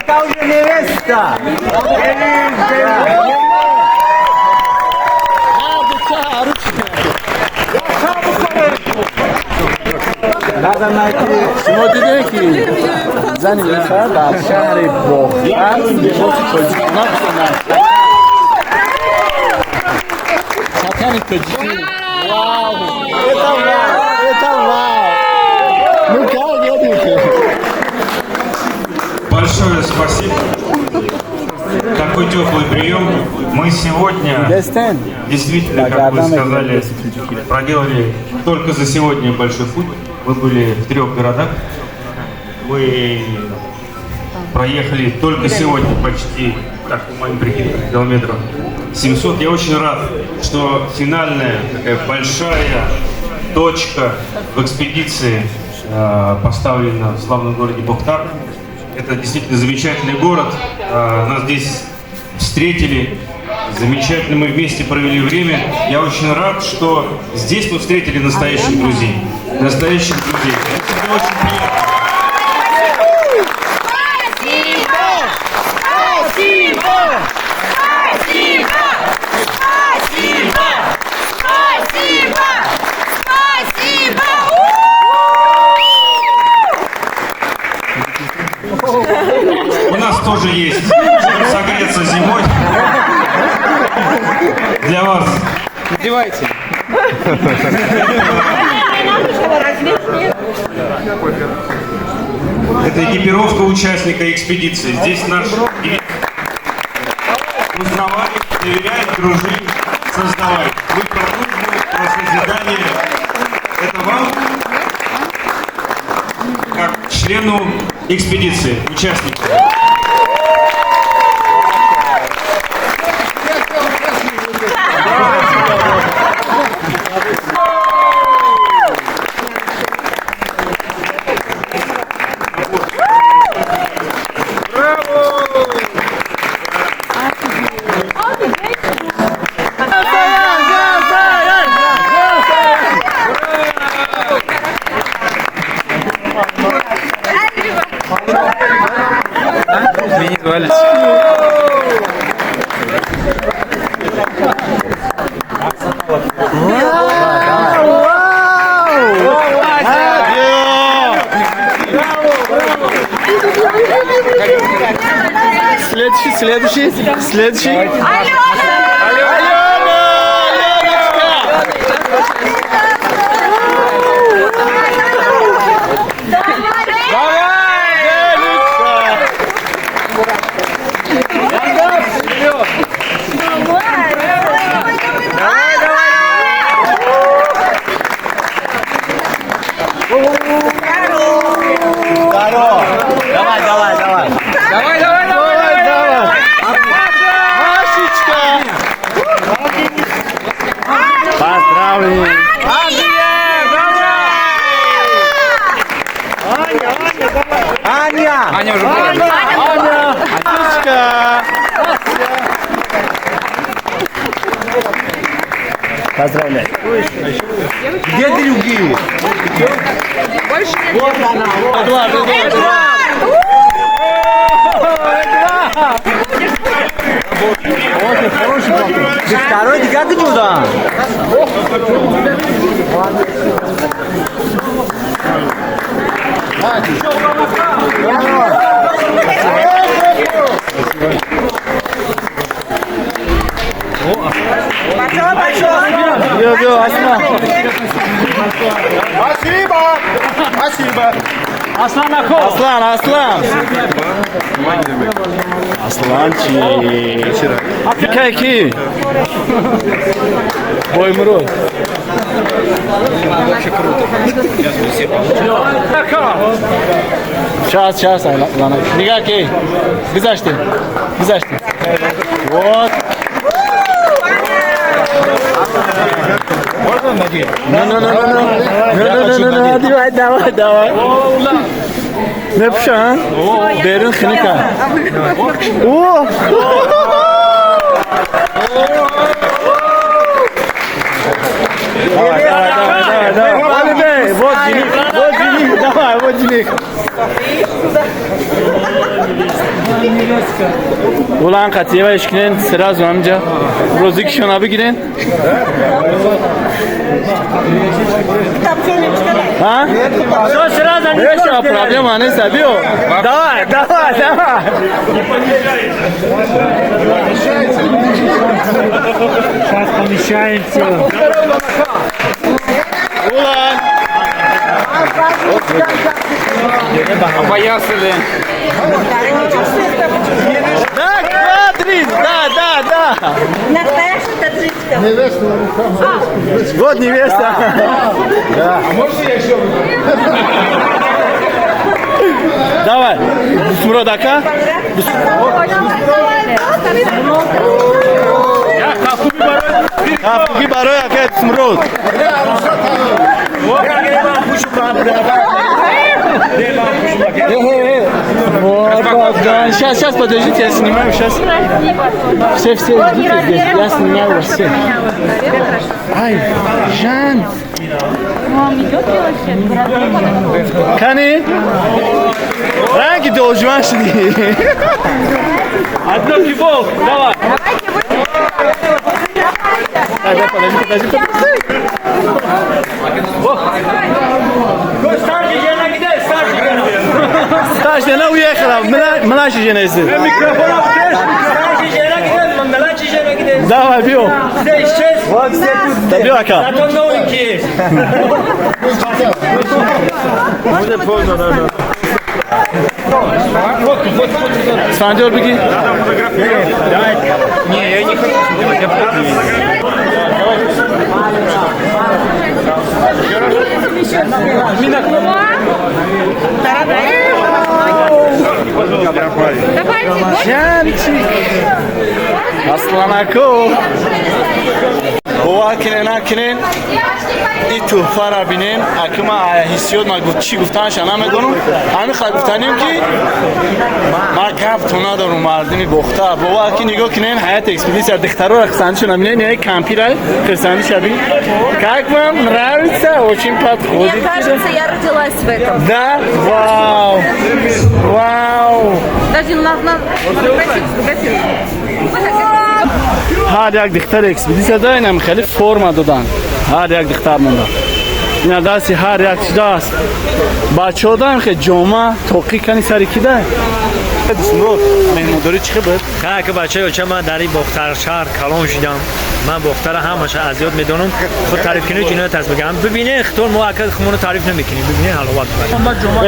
acá una nevesta. Надо найти. Смотрите, занимается в шаре Бохар, Вау! Это вау! Ну как, дяденька? Большое спасибо. Такой теплый прием. Мы сегодня действительно, как вы сказали, проделали только за сегодня большой путь. Мы были в 3 городах. Мы проехали только сегодня почти, так по моим прикидкам, километров 700. Я очень рад, что финальная такая большая точка в экспедиции поставлена в славном городе Бухтар. Это действительно замечательный город. Нас здесь встретили. Замечательно мы вместе провели время. Я очень рад, что здесь мы встретили настоящих друзей. Настоящих друзей. Это всегда очень приятно. У нас тоже есть чем согреться зимой. Для вас. Надевайте. Это экипировка участника экспедиции. Здесь наш девиз. Узнавать, доверять, дружить, создавать. Мы про дружбу, про созидание. Это вам, как члену экспедиции, участнику. Следующий. Аня уже была. Аня! Анечка! Поздравляю. Где другие? Больше Вот она. Эдуард! Вот хороший блок. Ты второй, ты как туда? Йо, Асма. Спасибо. Аслан Ахо. Аслан. Асланчик. Какие? Ой, мороз. Вообще круто. Сейчас, Лана. Никакие. Где ты? Вот. Можно надеть? Ну, давай. Ne pişan? Derin kınika. Oo! Давай. Ali Bey, вот денег, давай, вот денег. Ulan katiye işkinin sıra amca. Rozik şuna bir girin. Ha? Şu sıra zanı. Ne şu problem anne sabio. Давай. Сейчас помещаемся. Ulan. Поясали. Да, смотри, да. Наташа таджикская. Вот невеста. Давай. Смуродака. Капуги барой акет смурод. Сейчас, подождите, я снимаю, сейчас. Все идите здесь, я снимаю вас всех. Ай, Жан. Кани? Ранги должен шли. Одно кибол, давай. Подожди. Старший жена уехала, младший жена есть. Давай, бьем. Да, бьем, ака. Спандер, беги. Не, я не хочу снимать, я просто Janчик. Aslanaku. Akinen itu fara binin akıma hissiyot ma çi guftan şana megonu ami khad guftanim ki ma gaf tuna darum mardimi boxta baba ki nigo kinen hayat ekspedisiya dixtaro raxsan shuna mine ne kampira khirsan shabi как вам нравится очень подходит Мне кажется, я родилась в этом. да вау Даже надо фотографировать. هر یک دختر اکسپدیسیا دارن هم خیلی فرم دادن هر یک دختر مونده این دستی هر یک چیز است بچه ها دارن خیلی جامعه توقی کنی سری کی ده بسمرود مهمونداری چی بود؟ که بچه ها چه من در این بختر شهر کلان شدم من بختر همش از یاد میدونم خود تعریف کنی جنایت هست بگم ببینه اختار موقت خمونو تعریف نمیکنی ببینه حالا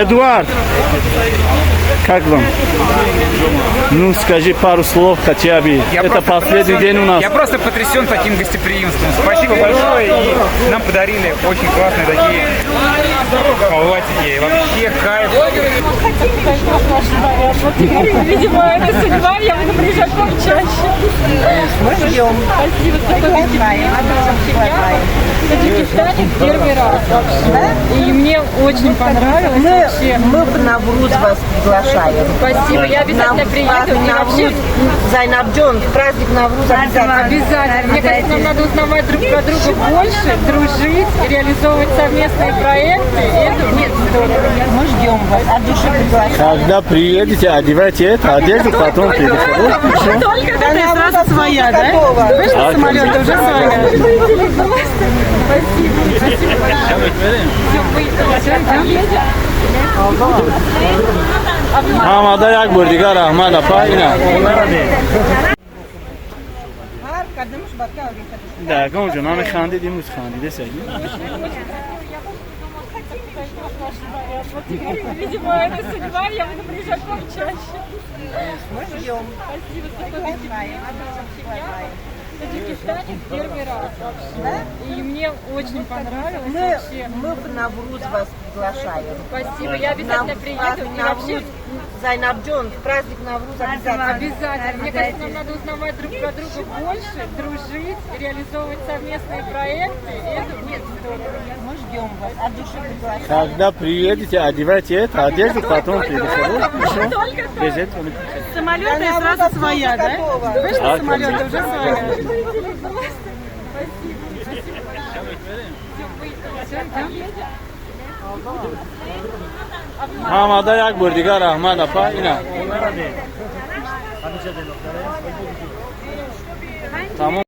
Эдуард, как вам? Ну, скажи пару слов хотя бы. Это последний день у нас. Я просто потрясен таким гостеприимством. Спасибо большое. И нам подарили очень классные такие халватики. И вообще кайф. Видимо, это судьба, я буду приезжать к вам чаще. Мы ждем. Спасибо, что в Таджикистане в первый раз вообще. И мне очень понравилось вообще. Мы в Навруз вас приглашаем. Спасибо, я обязательно приеду. И вообще, Зайнабджон, праздник Навруз обязательно. обязательно. Мне кажется, нам надо узнавать друг про друга больше, дружить, реализовывать совместные проекты. И это будет здорово. Мы ждем вас, от души приглашаем. Когда приедете, одевайте это, одежду, потом приедете. Только это сразу своя, да? Вышла самолет, уже своя. Спасибо. Hamada yak burdiga rahmat apa ina. Да, гонжо, нам خندید امروز خندیده سگی. Видимо, это судьба, я буду приезжать к вам чаще. Мы ждем. Спасибо, что в Таджикистане в первый раз вообще. И мне очень понравилось вообще. Мы в Навруз вас приглашаем. Спасибо, я обязательно приеду. И вообще, Зайнабджон, праздник Навруз обязательно. обязательно. Мне кажется, нам надо узнавать друг про друга больше, дружить, реализовывать совместные проекты. И это будет здорово. Мы ждем вас, от души приглашаем. Когда приедете, одевайте это, одежду, потом приедете. Без этого не Самолеты и сразу своя, да? Вышла самолет, уже своя. Hamada yak burdiga rahmat apa ina. Tamam.